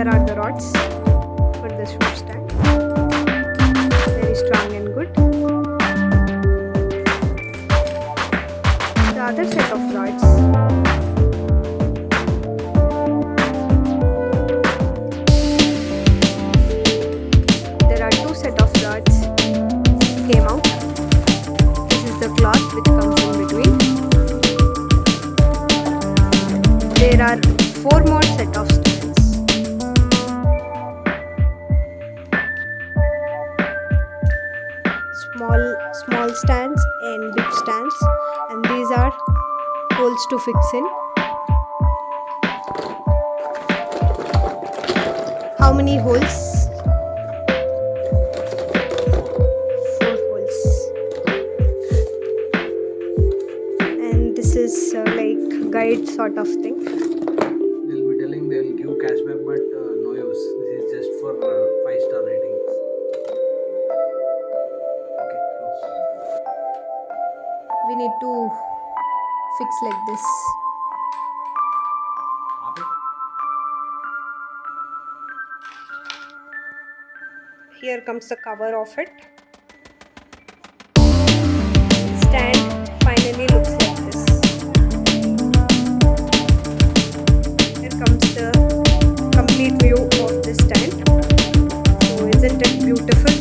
Here are the rods for the shoe stand. Very strong and good. The other set of rods. There are two set of rods came out. This is the cloth which comes in between. There are four more set of stands. Small stands and big stands, and these are holes to fix in. How many holes? 4 holes. And this is like guide sort of thing. They'll be telling they'll give cashback, but no use. This is just for 5-star ratings. Okay, close. We need to fix like this. Here comes the cover of it. Stand finally looks like this. Here comes the complete view of the stand. So isn't it beautiful?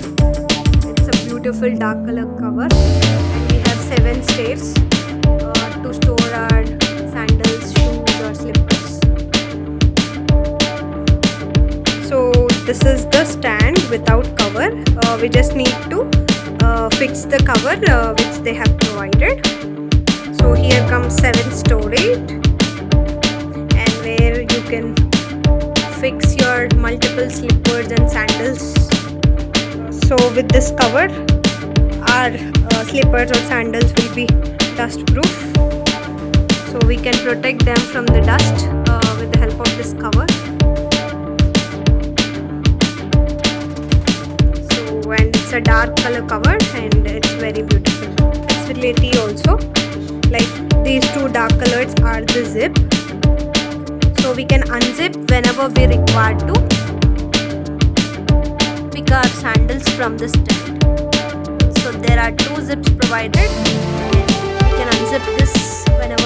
It's a beautiful dark color cover, and we have 7 stairs to store our sandals, shoes or slippers. So this is the stand without cover. We just need to fix the cover which they have provided. So here comes 7 storage, and where you can fix your multiple slippers and sandals. So with this cover, our slippers or sandals will be dust proof, so we can protect them from the dust with the help of this cover. So, and it's a dark color cover and it's very beautiful. Facility also, like these two dark colors are the zip, so we can unzip whenever we require to pick our sandals from the stand. So there are 2 zips provided, and we can unzip this whenever